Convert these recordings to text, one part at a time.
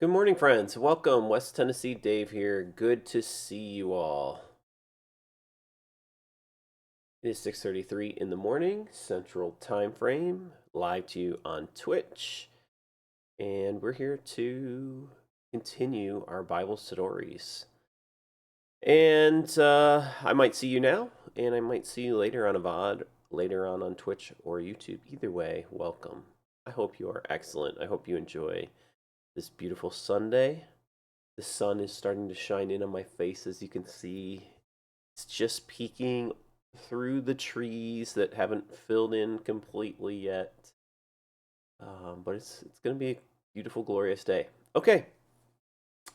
Good morning, friends. Welcome. West Tennessee Dave here. Good to see you all. It is 6:33 in the morning, Central Time Frame, live to you on Twitch. And we're here to continue our Bible stories. And I might see you now, and I might see you later on a VOD, later on Twitch or YouTube. Either way, welcome. I hope you are excellent. I hope you enjoy this beautiful Sunday. The sun is starting to shine in on my face, as you can see. It's just peeking through the trees that haven't filled in completely yet. But it's going to be a beautiful, glorious day. Okay,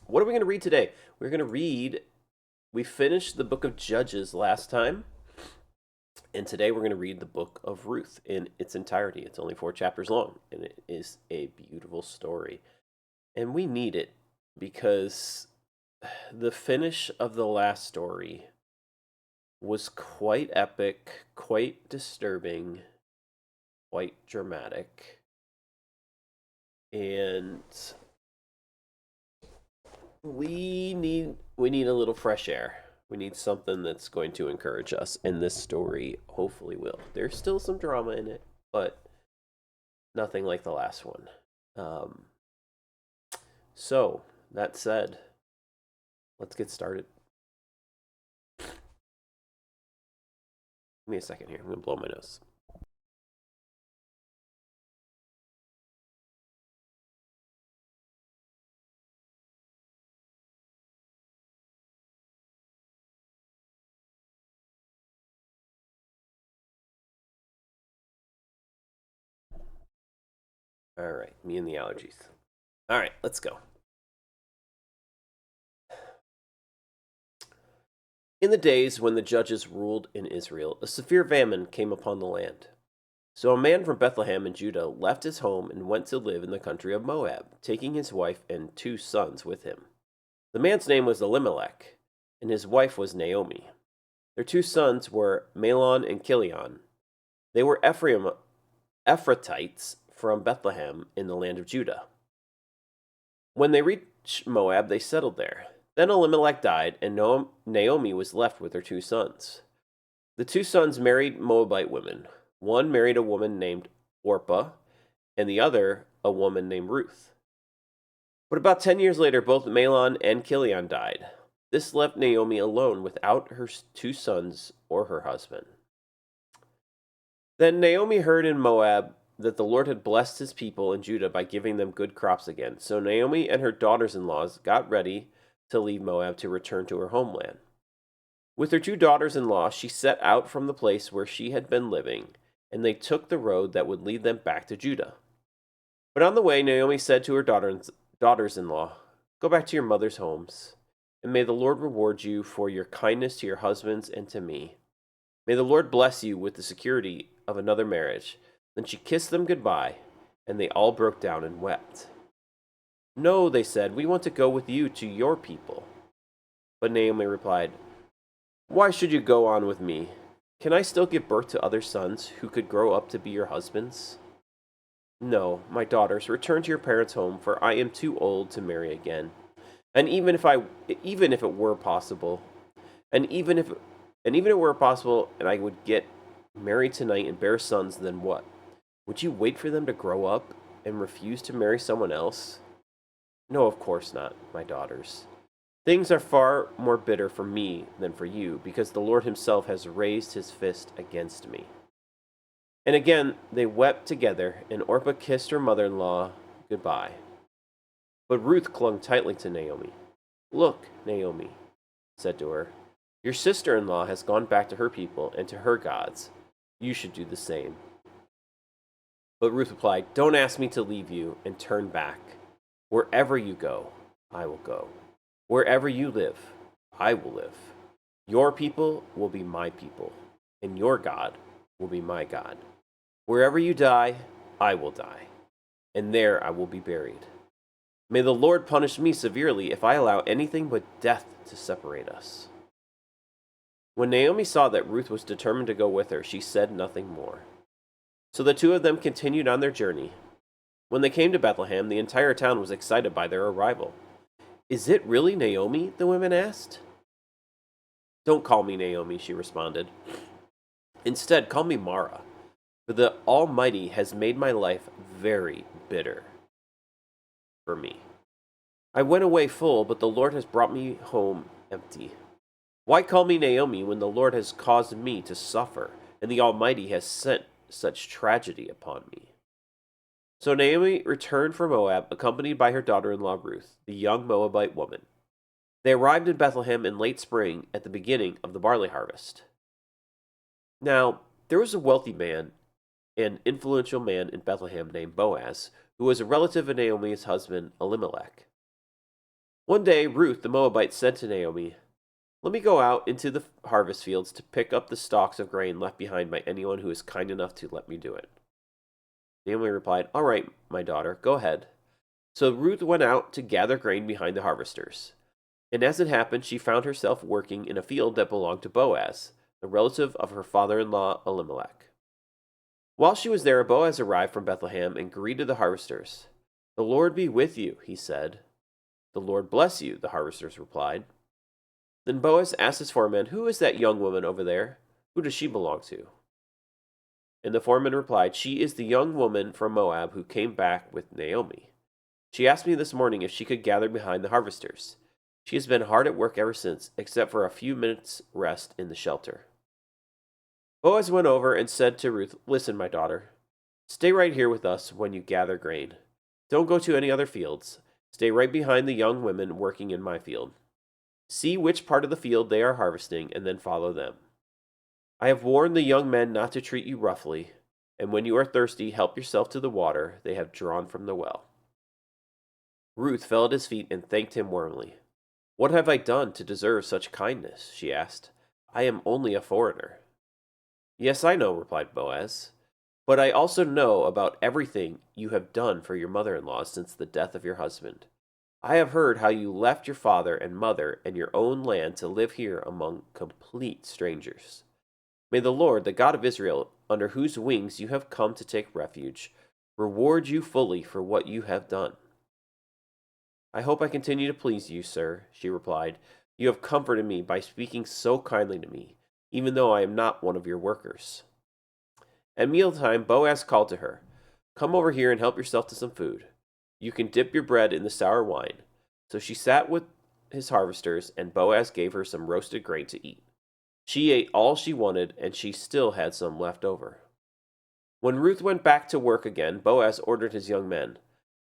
what are we going to read today? We're going to read, we finished the book of Judges last time. And today we're going to read the book of Ruth in its entirety. It's only 4 chapters long, and it is a beautiful story. And we need it because the finish of the last story was quite epic, quite disturbing, quite dramatic. And we need a little fresh air. We need something that's going to encourage us, and this story hopefully will. There's still some drama in it, but nothing like the last one. So, that said, let's get started. Give me a second here. I'm going to blow my nose. All right, me and the allergies. All right, let's go. In the days when the judges ruled in Israel, a severe famine came upon the land. So a man from Bethlehem in Judah left his home and went to live in the country of Moab, taking his wife and 2 sons with him. The man's name was Elimelech, and his wife was Naomi. Their 2 sons were Mahlon and Chilion. They were Ephrathites from Bethlehem in the land of Judah. When they reached Moab, they settled there. Then Elimelech died, and Naomi was left with her 2 sons. The 2 sons married Moabite women. One married a woman named Orpah, and the other a woman named Ruth. But about 10 years later, both Mahlon and Chilion died. This left Naomi alone without her 2 sons or her husband. Then Naomi heard in Moab that the Lord had blessed his people in Judah by giving them good crops again. So Naomi and her daughters-in-law got ready to leave Moab to return to her homeland. With her 2 daughters-in-law, she set out from the place where she had been living, and they took the road that would lead them back to Judah. But on the way, Naomi said to her daughters-in-law, "Go back to your mother's homes, and may the Lord reward you for your kindness to your husbands and to me. May the Lord bless you with the security of another marriage." Then she kissed them goodbye, and they all broke down and wept. "No," they said, "we want to go with you to your people." But Naomi replied, "Why should you go on with me? Can I still give birth to other sons who could grow up to be your husbands? No, my daughters, return to your parents' home, for I am too old to marry again. And even if it were possible, and even if it were possible, and I would get married tonight and bear sons, then what? Would you wait for them to grow up and refuse to marry someone else? No, of course not, my daughters. Things are far more bitter for me than for you, because the Lord himself has raised his fist against me." And again they wept together, and Orpah kissed her mother-in-law goodbye. But Ruth clung tightly to Naomi. "Look," Naomi said to her, "your sister-in-law has gone back to her people and to her gods. You should do the same." But Ruth replied, "Don't ask me to leave you and turn back. Wherever you go, I will go. Wherever you live, I will live. Your people will be my people, and your God will be my God. Wherever you die, I will die, and there I will be buried. May the Lord punish me severely if I allow anything but death to separate us." When Naomi saw that Ruth was determined to go with her, she said nothing more. So the 2 of them continued on their journey. When they came to Bethlehem, the entire town was excited by their arrival. Is it really Naomi? The women asked. Don't call me Naomi, she responded. Instead, call me Mara, for the Almighty has made my life very bitter for me. I went away full, but the Lord has brought me home empty. Why call me Naomi when the Lord has caused me to suffer, and the Almighty has sent such tragedy upon me? So Naomi returned from Moab, accompanied by her daughter-in-law Ruth, the young Moabite woman. They arrived in Bethlehem in late spring at the beginning of the barley harvest. Now, there was a wealthy man and influential man in Bethlehem named Boaz, who was a relative of Naomi's husband Elimelech. One day, Ruth the Moabite said to Naomi, "Let me go out into the harvest fields to pick up the stalks of grain left behind by anyone who is kind enough to let me do it." Naomi replied, "All right, my daughter, go ahead." So Ruth went out to gather grain behind the harvesters. And as it happened, she found herself working in a field that belonged to Boaz, the relative of her father-in-law Elimelech. While she was there, Boaz arrived from Bethlehem and greeted the harvesters. "The Lord be with you," he said. "The Lord bless you," the harvesters replied. Then Boaz asked his foreman, "Who is that young woman over there? Who does she belong to?" And the foreman replied, "She is the young woman from Moab who came back with Naomi. She asked me this morning if she could gather behind the harvesters. She has been hard at work ever since, except for a few minutes' rest in the shelter." Boaz went over and said to Ruth, "Listen, my daughter, stay right here with us when you gather grain. Don't go to any other fields. Stay right behind the young women working in my field. See which part of the field they are harvesting, and then follow them. I have warned the young men not to treat you roughly, and when you are thirsty, help yourself to the water they have drawn from the well." Ruth fell at his feet and thanked him warmly. "What have I done to deserve such kindness?" she asked. "I am only a foreigner." "Yes, I know," replied Boaz, "but I also know about everything you have done for your mother-in-law since the death of your husband. I have heard how you left your father and mother and your own land to live here among complete strangers. May the Lord, the God of Israel, under whose wings you have come to take refuge, reward you fully for what you have done." "I hope I continue to please you, sir," she replied. "You have comforted me by speaking so kindly to me, even though I am not one of your workers." At mealtime, Boaz called to her, "Come over here and help yourself to some food. You can dip your bread in the sour wine." So she sat with his harvesters, and Boaz gave her some roasted grain to eat. She ate all she wanted, and she still had some left over. When Ruth went back to work again, Boaz ordered his young men,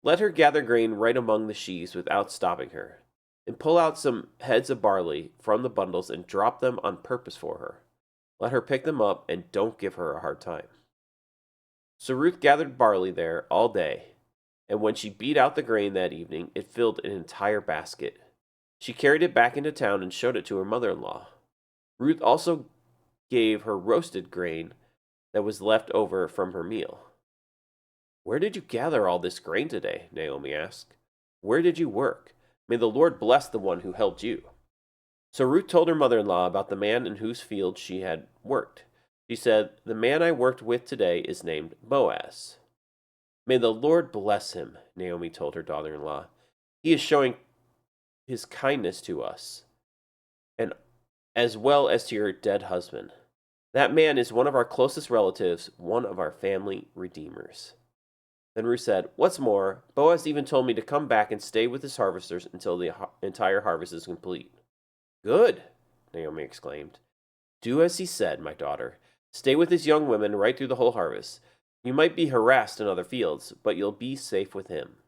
"Let her gather grain right among the sheaves without stopping her, and pull out some heads of barley from the bundles and drop them on purpose for her. Let her pick them up, and don't give her a hard time." So Ruth gathered barley there all day, and when she beat out the grain that evening, it filled an entire basket. She carried it back into town and showed it to her mother-in-law. Ruth also gave her roasted grain that was left over from her meal. "Where did you gather all this grain today?" Naomi asked. "Where did you work? May the Lord bless the one who helped you." So Ruth told her mother-in-law about the man in whose field she had worked. She said, "The man I worked with today is named Boaz." "May the Lord bless him," Naomi told her daughter-in-law. "He is showing his kindness to us, and as well as to your dead husband. That man is one of our closest relatives, one of our family redeemers." Then Ruth said, "What's more, Boaz even told me to come back and stay with his harvesters until the entire harvest is complete." "Good," Naomi exclaimed. "Do as he said, my daughter. Stay with his young women right through the whole harvest. You might be harassed in other fields, but you'll be safe with him."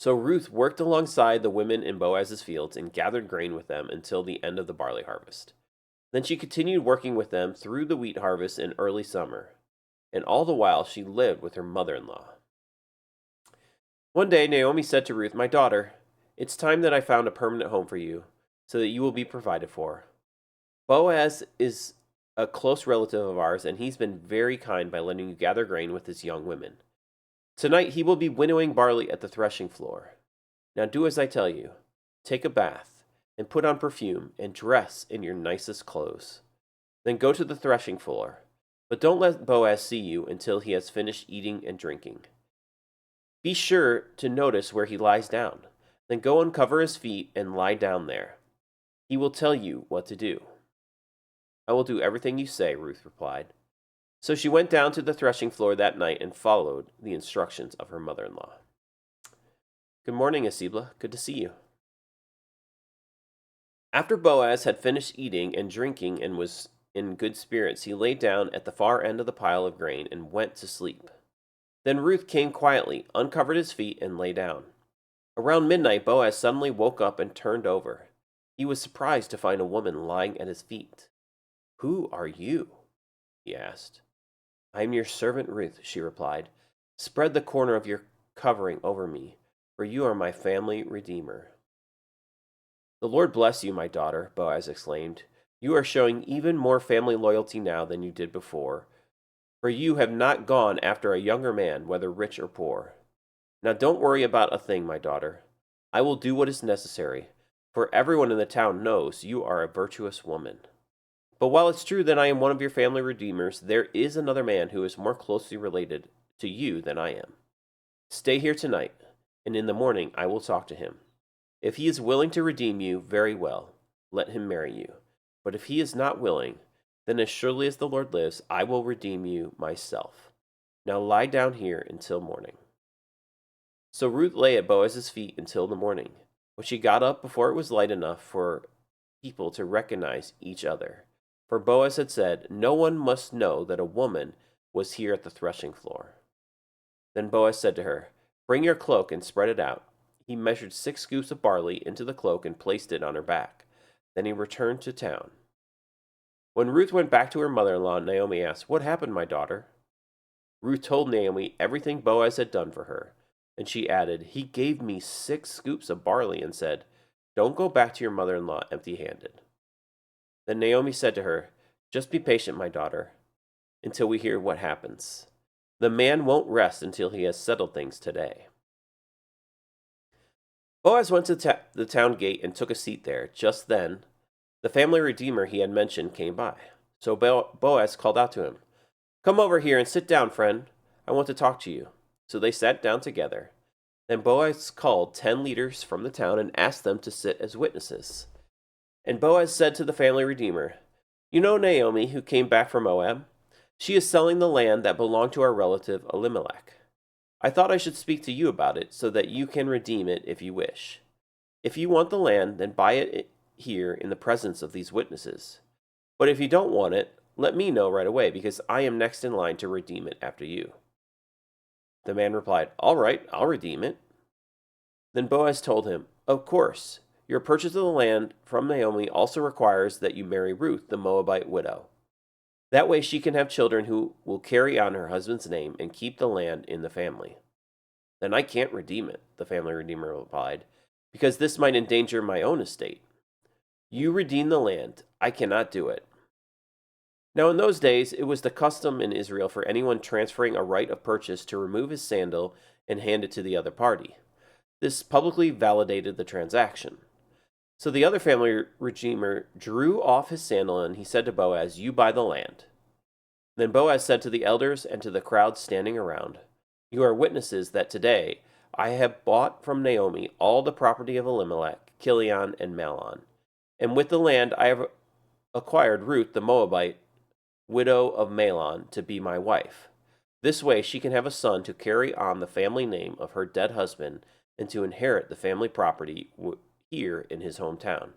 So Ruth worked alongside the women in Boaz's fields and gathered grain with them until the end of the barley harvest. Then she continued working with them through the wheat harvest in early summer, and all the while she lived with her mother-in-law. One day Naomi said to Ruth, "My daughter, it's time that I found a permanent home for you, so that you will be provided for. Boaz is a close relative of ours, and he's been very kind by letting you gather grain with his young women. Tonight he will be winnowing barley at the threshing floor. Now do as I tell you. Take a bath, and put on perfume, and dress in your nicest clothes. Then go to the threshing floor. But don't let Boaz see you until he has finished eating and drinking. Be sure to notice where he lies down. Then go uncover his feet and lie down there. He will tell you what to do." "I will do everything you say," Ruth replied. So she went down to the threshing floor that night and followed the instructions of her mother-in-law. "Good morning, Asibla. Good to see you." After Boaz had finished eating and drinking and was in good spirits, he lay down at the far end of the pile of grain and went to sleep. Then Ruth came quietly, uncovered his feet, and lay down. Around midnight, Boaz suddenly woke up and turned over. He was surprised to find a woman lying at his feet. "Who are you?" he asked. "I am your servant Ruth," she replied. "Spread the corner of your covering over me, for you are my family redeemer." "The Lord bless you, my daughter," Boaz exclaimed. "You are showing even more family loyalty now than you did before, for you have not gone after a younger man, whether rich or poor. Now don't worry about a thing, my daughter. I will do what is necessary, for everyone in the town knows you are a virtuous woman. But while it's true that I am one of your family redeemers, there is another man who is more closely related to you than I am. Stay here tonight, and in the morning I will talk to him. If he is willing to redeem you, very well, let him marry you. But if he is not willing, then as surely as the Lord lives, I will redeem you myself. Now lie down here until morning." So Ruth lay at Boaz's feet until the morning, when she got up before it was light enough for people to recognize each other. For Boaz had said, "No one must know that a woman was here at the threshing floor." Then Boaz said to her, "Bring your cloak and spread it out." He measured 6 scoops of barley into the cloak and placed it on her back. Then he returned to town. When Ruth went back to her mother-in-law, Naomi asked, "What happened, my daughter?" Ruth told Naomi everything Boaz had done for her, and she added, "He gave me 6 scoops of barley and said, 'Don't go back to your mother-in-law empty-handed.'" Then Naomi said to her, "Just be patient, my daughter, until we hear what happens. The man won't rest until he has settled things today." Boaz went to the town gate and took a seat there. Just then, the family redeemer he had mentioned came by. So Boaz called out to him, "Come over here and sit down, friend. I want to talk to you." So they sat down together. Then Boaz called 10 leaders from the town and asked them to sit as witnesses. And Boaz said to the family redeemer, "You know Naomi, who came back from Moab? She is selling the land that belonged to our relative Elimelech. I thought I should speak to you about it so that you can redeem it if you wish. If you want the land, then buy it here in the presence of these witnesses. But if you don't want it, let me know right away, because I am next in line to redeem it after you." The man replied, "All right, I'll redeem it." Then Boaz told him, "Of course, your purchase of the land from Naomi also requires that you marry Ruth, the Moabite widow. That way she can have children who will carry on her husband's name and keep the land in the family." "Then I can't redeem it," the family redeemer replied, "because this might endanger my own estate. You redeem the land. I cannot do it." Now in those days, it was the custom in Israel for anyone transferring a right of purchase to remove his sandal and hand it to the other party. This publicly validated the transaction. So the other family redeemer drew off his sandal, and he said to Boaz, "You buy the land." Then Boaz said to the elders and to the crowd standing around, "You are witnesses that today I have bought from Naomi all the property of Elimelech, Kilion, and Mahlon. And with the land I have acquired Ruth the Moabite, widow of Mahlon, to be my wife. This way she can have a son to carry on the family name of her dead husband and to inherit the family property here in his hometown.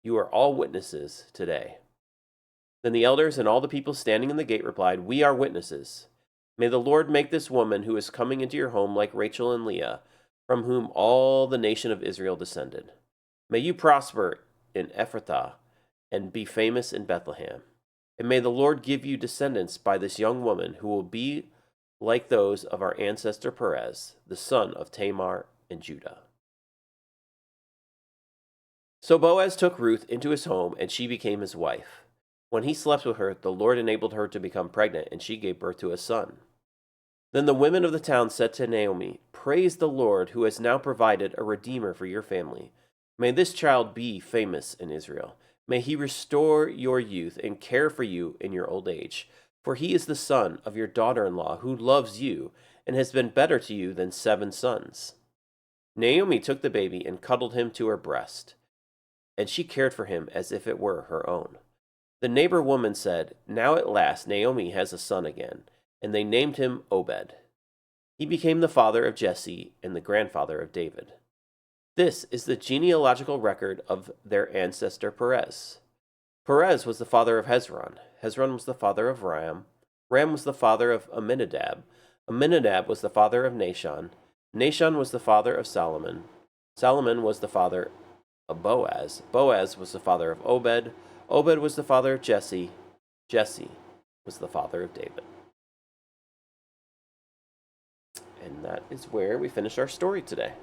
You are all witnesses today." Then the elders and all the people standing in the gate replied, "We are witnesses. May the Lord make this woman who is coming into your home like Rachel and Leah, from whom all the nation of Israel descended. May you prosper in Ephrathah and be famous in Bethlehem. And may the Lord give you descendants by this young woman who will be like those of our ancestor Perez, the son of Tamar in Judah." So Boaz took Ruth into his home, and she became his wife. When he slept with her, the Lord enabled her to become pregnant, and she gave birth to a son. Then the women of the town said to Naomi, "Praise the Lord, who has now provided a redeemer for your family. May this child be famous in Israel. May he restore your youth and care for you in your old age. For he is the son of your daughter-in-law, who loves you, and has been better to you than 7 sons. Naomi took the baby and cuddled him to her breast, and she cared for him as if it were her own. The neighbor woman said, "Now at last Naomi has a son again," and they named him Obed. He became the father of Jesse and the grandfather of David. This is the genealogical record of their ancestor Perez. Perez was the father of Hezron. Hezron was the father of Ram. Ram was the father of Amminadab. Amminadab was the father of Nahshon. Nahshon was the father of Solomon. Solomon was the father of Boaz. Boaz was the father of Obed. Obed was the father of Jesse. Jesse was the father of David. And that is where we finish our story today.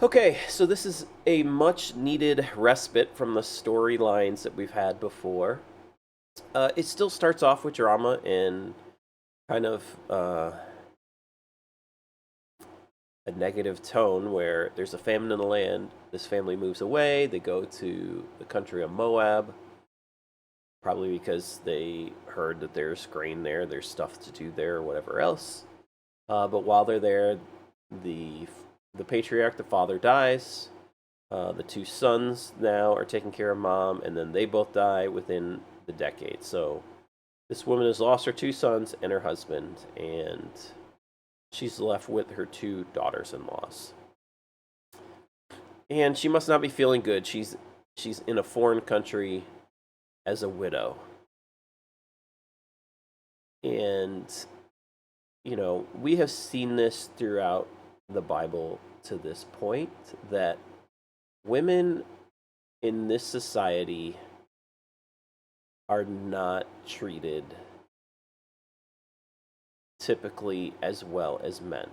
Okay, so this is a much needed respite from the storylines that we've had before. It still starts off with drama and kind of a negative tone where there's a famine in the land. This family moves away. They go to the country of Moab, probably because they heard that there's grain there, there's stuff to do there, or whatever else. But while they're there, the patriarch, the father, dies. The 2 sons now are taking care of mom, and then they both die within the decade. So this woman has lost her 2 sons and her husband, and she's left with her 2 daughters-in-laws. And she must not be feeling good. She's in a foreign country as a widow. And, we have seen this throughout the Bible to this point, that women in this society are not treated typically as well as men.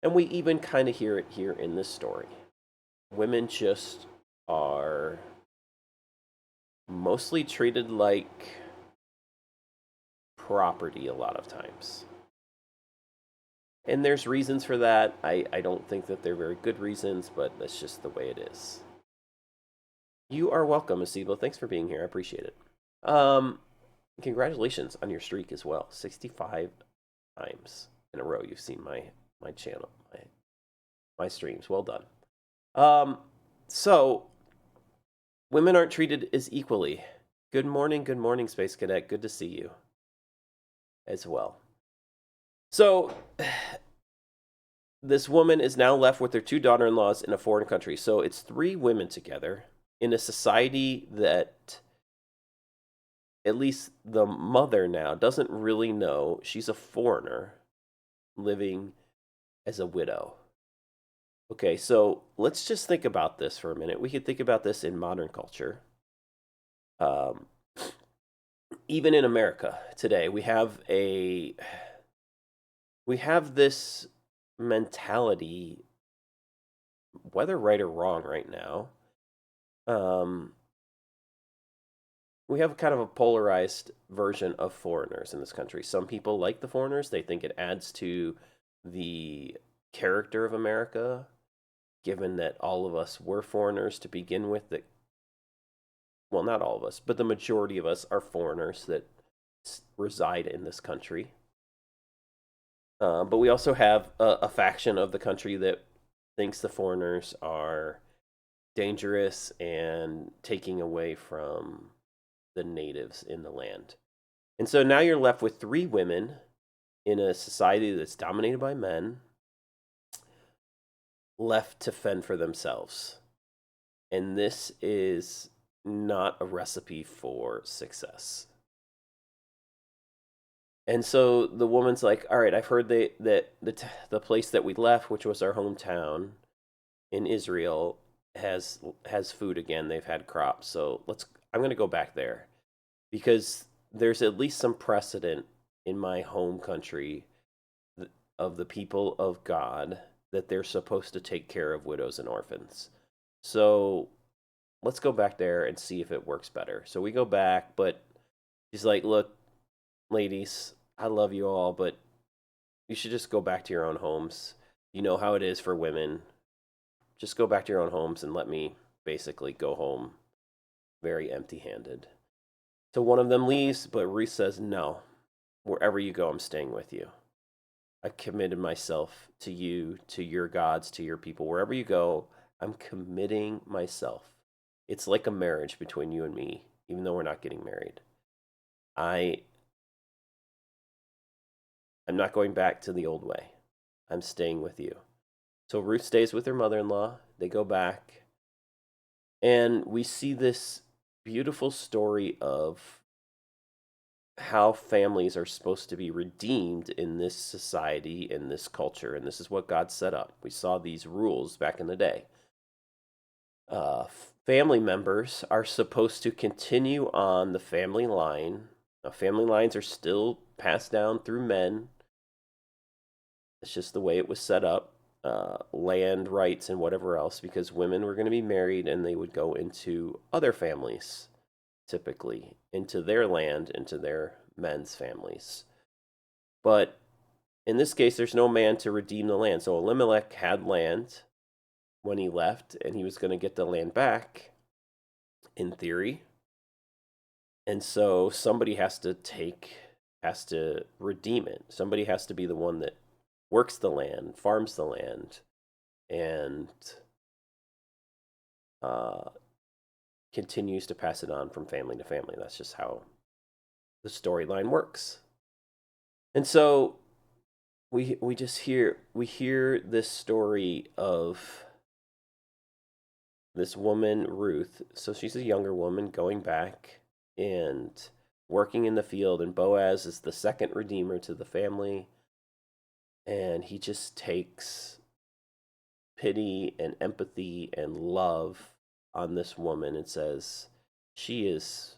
And we even kind of hear it here in this story. Women just are mostly treated like property a lot of times. And there's reasons for that. I don't think that they're very good reasons, but that's just the way it is. You are welcome, Asibo. Thanks for being here. I appreciate it. Congratulations on your streak as well. 65 times in a row you've seen my channel, my streams. Well done. So women aren't treated as equally. Good morning, Space Cadet. Good to see you as well. So this woman is now left with her 2 daughter-in-laws in a foreign country. So it's 3 women together in a society that at least the mother now doesn't really know. She's a foreigner living as a widow. Okay, so let's just think about this for a minute. We could think about this in modern culture. Even in America today, we have this mentality, whether right or wrong right now. We have kind of a polarized version of foreigners in this country. Some people like the foreigners. They think it adds to the character of America, given that all of us were foreigners to begin with. Well, not all of us, but the majority of us are foreigners that reside in this country. But we also have a faction of the country that thinks the foreigners are dangerous and taking away from the natives in the land. And so now you're left with 3 women in a society that's dominated by men, left to fend for themselves. And this is not a recipe for success. And so the woman's like, all right, I've heard that the place that we left, which was our hometown in Israel, has food again. They've had crops. So I'm going to go back there, because there's at least some precedent in my home country of the people of God that they're supposed to take care of widows and orphans. So let's go back there and see if it works better. So we go back, but he's like, look, ladies, I love you all, but you should just go back to your own homes. You know how it is for women. Just go back to your own homes and let me basically go home very empty-handed. So one of them leaves, but Ruth says, no, wherever you go, I'm staying with you. I committed myself to you, to your gods, to your people. Wherever you go, I'm committing myself. It's like a marriage between you and me, even though we're not getting married. I I'm not going back to the old way. I'm staying with you. So Ruth stays with her mother-in-law. They go back, and we see this beautiful story of how families are supposed to be redeemed in this society, in this culture, and this is what God set up. We saw these rules back in the day. uh, Family members are supposed to continue on the family line. Now, family lines are still passed down through men. It's just the way it was set up. Land rights and whatever else, because women were going to be married and they would go into other families, typically into their land, into their men's families. But in this case, there's no man to redeem the land. So Elimelech had land when he left, and he was going to get the land back, in theory. And so somebody has to redeem it. Somebody has to be the one that works the land, farms the land, and uh, continues to pass it on from family to family. That's just how the storyline works. And so we hear this story of this woman Ruth. So she's a younger woman going back and working in the field, and Boaz is the second redeemer to the family, and he just takes pity and empathy and love on this woman and says she is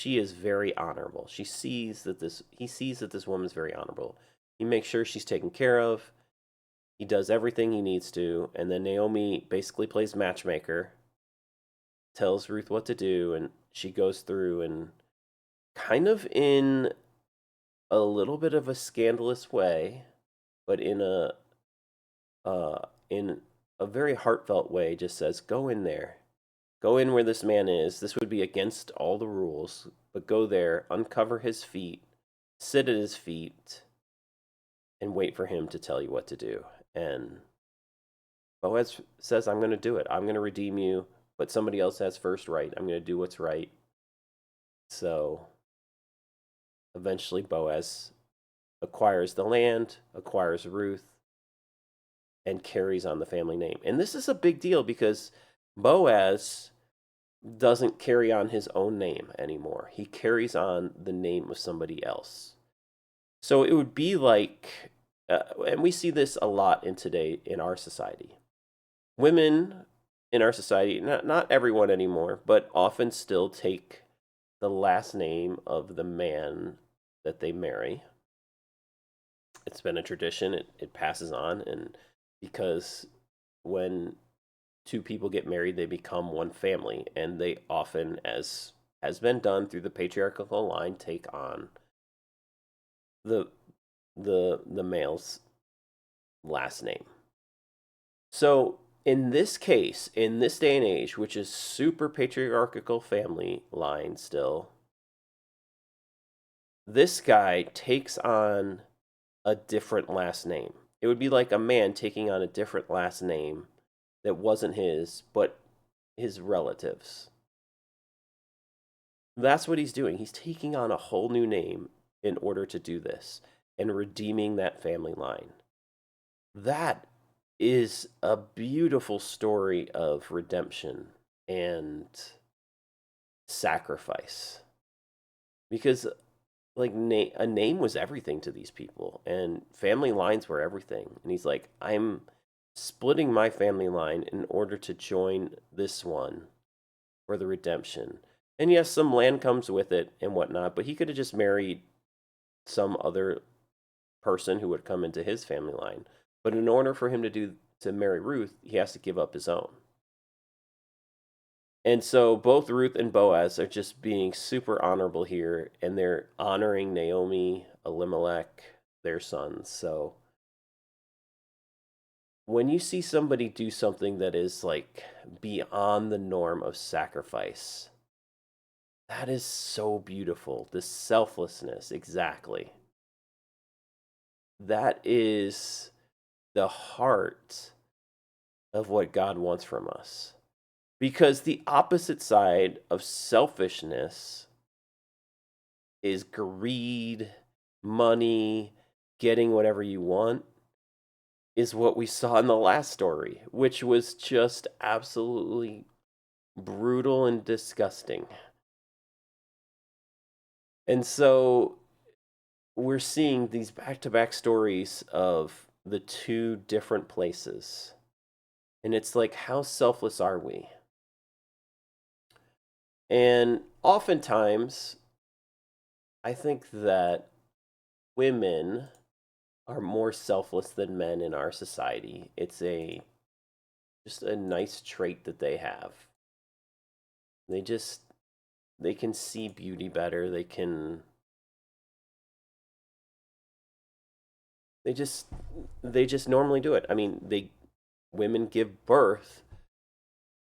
very honorable. He sees that this woman's very honorable. He makes sure she's taken care of. He does everything he needs to, and then Naomi basically plays matchmaker, tells Ruth what to do, and she goes through and kind of in a little bit of a scandalous way, but in a very heartfelt way, just says, "Go in there, go in where this man is. This would be against all the rules, but go there, uncover his feet, sit at his feet, and wait for him to tell you what to do." And Boaz says, "I'm going to do it. I'm going to redeem you, but somebody else has first right. I'm going to do what's right." So eventually, Boaz acquires the land, acquires Ruth, and carries on the family name. And this is a big deal because Boaz doesn't carry on his own name anymore. He carries on the name of somebody else. So it would be like, and we see this a lot in our society. Women in our society, not everyone anymore, but often still take the last name of the man that they marry. It's been a tradition. It passes on, and because when two people get married, they become one family, and they often, as has been done through the patriarchal line, take on the the male's last name. So in this case, in this day and age, which is super patriarchal family line still, this guy takes on a different last name. It would be like a man taking on a different last name that wasn't his, but his relatives. That's what he's doing. He's taking on a whole new name in order to do this and redeeming that family line. That is a beautiful story of redemption and sacrifice. Because like a name was everything to these people, and family lines were everything. And he's like, I'm splitting my family line in order to join this one for the redemption. And yes, some land comes with it and whatnot, but he could have just married some other person who would come into his family line. But in order for him to marry Ruth, he has to give up his own. And so both Ruth and Boaz are just being super honorable here, and they're honoring Naomi, Elimelech, their sons. So when you see somebody do something that is like beyond the norm of sacrifice, That is so beautiful. The selflessness, exactly. That is the heart of what God wants from us. Because the opposite side of selfishness is greed, money, getting whatever you want, is what we saw in the last story, which was just absolutely brutal and disgusting. And so we're seeing these back to back stories of the two different places. And it's like, how selfless are we? And oftentimes, I think that women are more selfless than men in our society. It's a just a nice trait that they have. They just they can see beauty better. They just they just normally do it. I mean, they women give birth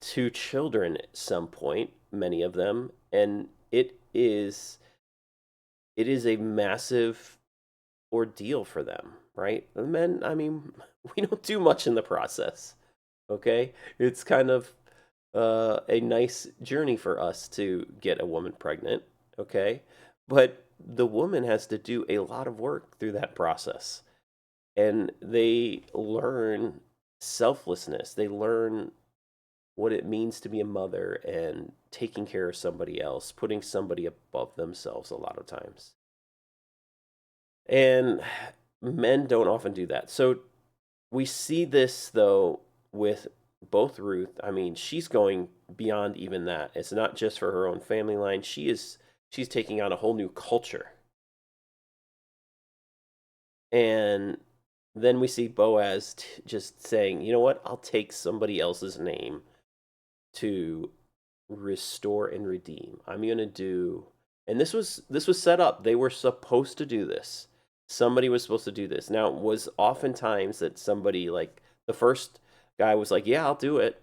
to children at some point, many of them, and it is a massive ordeal for them, right? The men, I mean, we don't do much in the process. Okay, it's kind of a nice journey for us to get a woman pregnant. Okay, but the woman has to do a lot of work through that process, and they learn selflessness. They learn what it means to be a mother and taking care of somebody else, putting somebody above themselves a lot of times. And men don't often do that. So we see this though with both Ruth. I mean, she's going beyond even that. It's not just for her own family line. She's taking on a whole new culture. And then we see Boaz just saying, "You know what? I'll take somebody else's name to restore and redeem. I'm going to do." And this was set up. They were supposed to do this. Somebody was supposed to do this. Now, it was oftentimes that somebody, like the first guy was like, "Yeah, I'll do it."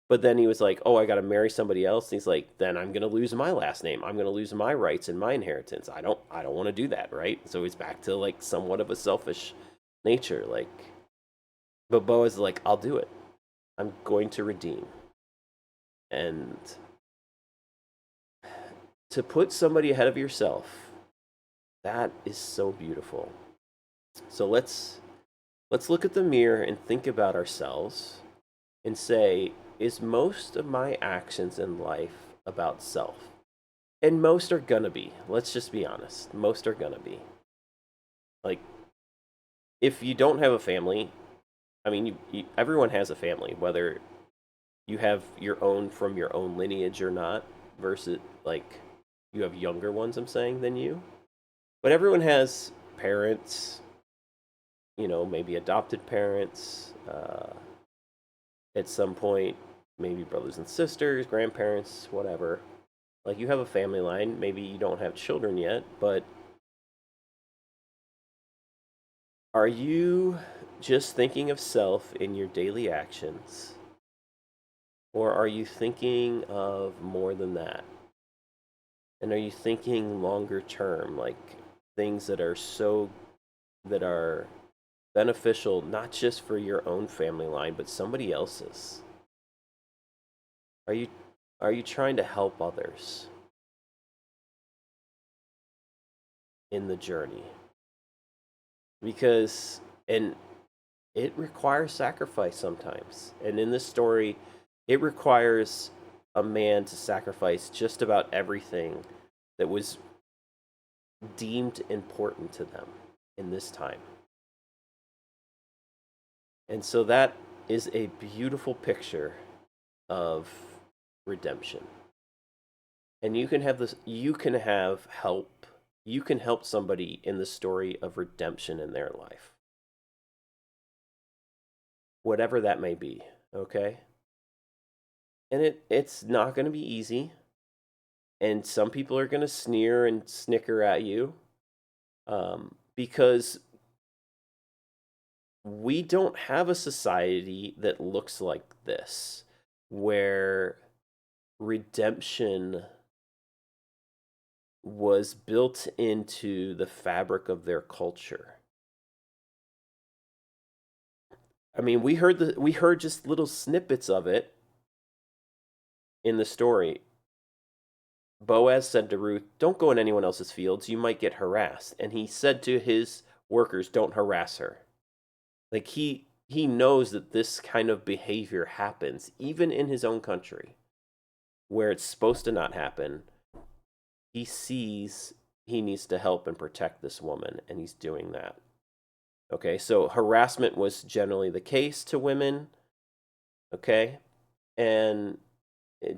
But then he was like, "Oh, I got to marry somebody else." And he's like, "Then I'm going to lose my last name. I'm going to lose my rights and my inheritance. I don't want to do that, right?" So he's back to like somewhat of a selfish nature, like, but Boaz is like, "I'll do it. I'm going to redeem." And to put somebody ahead of yourself, that is so beautiful. So let's look at the mirror and think about ourselves and say, is most of my actions in life about self? And most are gonna be. Let's just be honest. Most are gonna be. Like, if you don't have a family, I mean, everyone has a family, whether you have your own from your own lineage or not, versus like you have younger ones, I'm saying, than you. But everyone has parents, maybe adopted parents, at some point, maybe brothers and sisters, grandparents, whatever. Like you have a family line, maybe you don't have children yet, but are you just thinking of self in your daily actions? Or are you thinking of more than that? And are you thinking longer term, like things that are beneficial not just for your own family line, but somebody else's? Are you are you trying to help others in the journey? Because and it requires sacrifice sometimes. And in this story, it requires a man to sacrifice just about everything that was deemed important to them in this time. And so that is a beautiful picture of redemption. And you can help somebody in the story of redemption in their life, whatever that may be. Okay, and it's not going to be easy, and some people are going to sneer and snicker at you, because we don't have a society that looks like this, where redemption was built into the fabric of their culture. I mean, we heard just little snippets of it in the story. Boaz said to Ruth, "Don't go in anyone else's fields, you might get harassed." And he said to his workers, "Don't harass her." Like he knows that this kind of behavior happens even in his own country where it's supposed to not happen. He sees he needs to help and protect this woman, and he's doing that. Okay, so harassment was generally the case to women, okay? And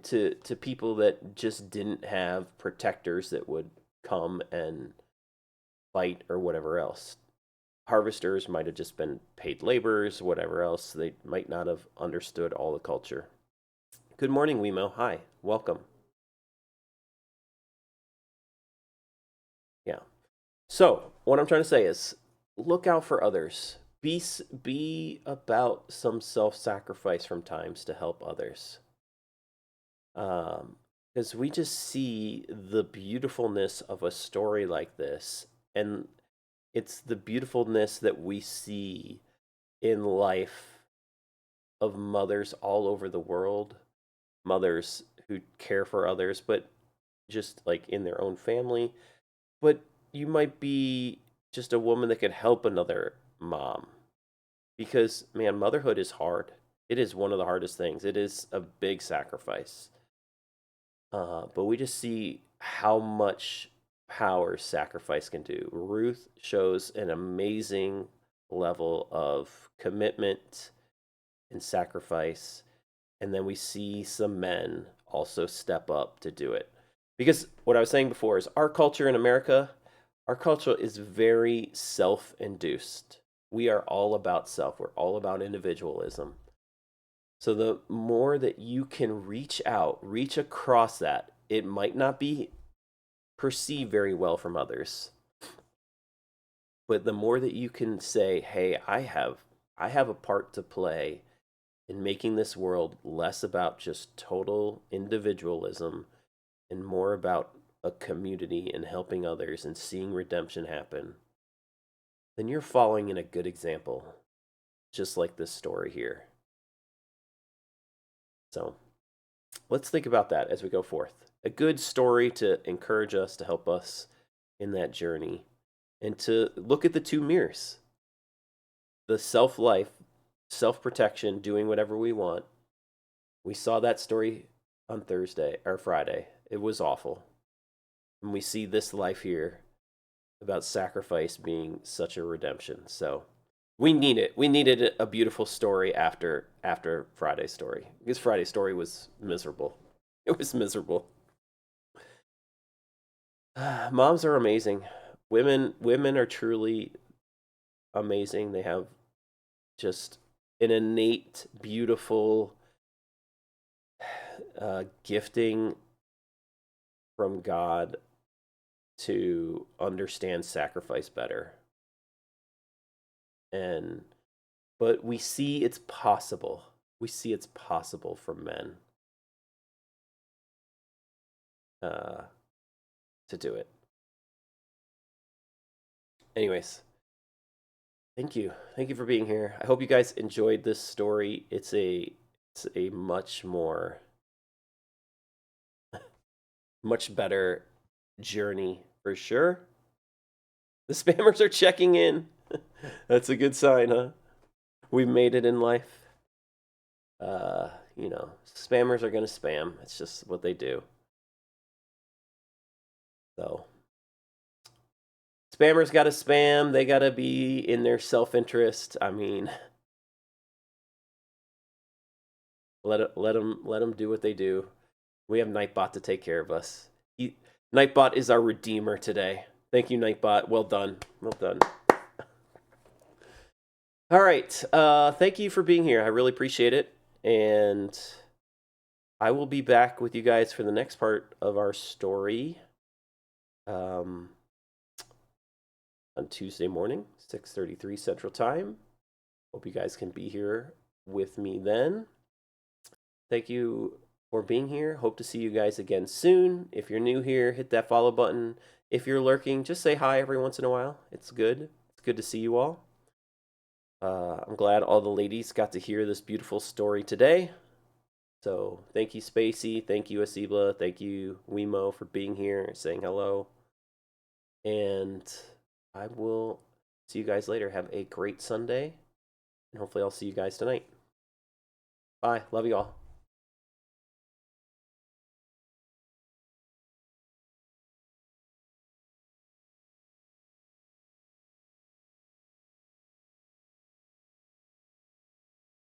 to people that just didn't have protectors that would come and fight or whatever else. Harvesters might have just been paid laborers, whatever else. They might not have understood all the culture. Good morning, Wemo. Hi, welcome. Yeah. So, what I'm trying to say is look out for others. Be about some self-sacrifice from times to help others. Because we just see the beautifulness of a story like this, and it's the beautifulness that we see in life of mothers all over the world, mothers who care for others, but just like in their own family. But you might be just a woman that could help another mom, because man, motherhood is hard. It is one of the hardest things. It is a big sacrifice. But we just see how much power sacrifice can do. Ruth shows an amazing level of commitment and sacrifice. And then we see some men also step up to do it. Because what I was saying before is our culture in America, our culture is very self induced. We are all about self, we're all about individualism. So the more that you can reach out, reach across that, it might not be perceived very well from others. But the more that you can say, "Hey, I have a part to play in making this world less about just total individualism and more about a community and helping others and seeing redemption happen," then you're following in a good example, just like this story here. So let's think about that as we go forth. A good story to encourage us, to help us in that journey, and to look at the two mirrors: the self life, self protection, doing whatever we want. We saw that story on Thursday or Friday. It was awful. And we see this life here about sacrifice being such a redemption. So we need it. We needed a beautiful story after Friday's story, because Friday's story was miserable. It was miserable. Moms are amazing. Women are truly amazing. They have just an innate, beautiful gifting from God to understand sacrifice better. And but we see it's possible. We see it's possible for men to do it. Anyways, thank you for being here. I hope you guys enjoyed this story. It's a much better journey for sure. The spammers are checking in. That's a good sign, huh? We've made it in life. Spammers are gonna spam. It's just what they do. So spammers gotta spam. They gotta be in their self-interest. I mean, let them do what they do. We have Nightbot to take care of us. Nightbot is our redeemer today. Thank you, Nightbot. Well done. Well done. All right. Thank you for being here. I really appreciate it. And I will be back with you guys for the next part of our story on Tuesday morning, 6:33 Central Time. Hope you guys can be here with me then. Thank you for being here. Hope to see you guys again soon. If you're new here, hit that follow button. If you're lurking, just say hi every once in a while. It's good. It's good to see you all. I'm glad all the ladies got to hear this beautiful story today. So thank you, Spacey. Thank you, Asibla. Thank you, Wemo, for being here, saying hello. And I will see you guys later. Have a great Sunday. And hopefully I'll see you guys tonight. Bye. Love you all.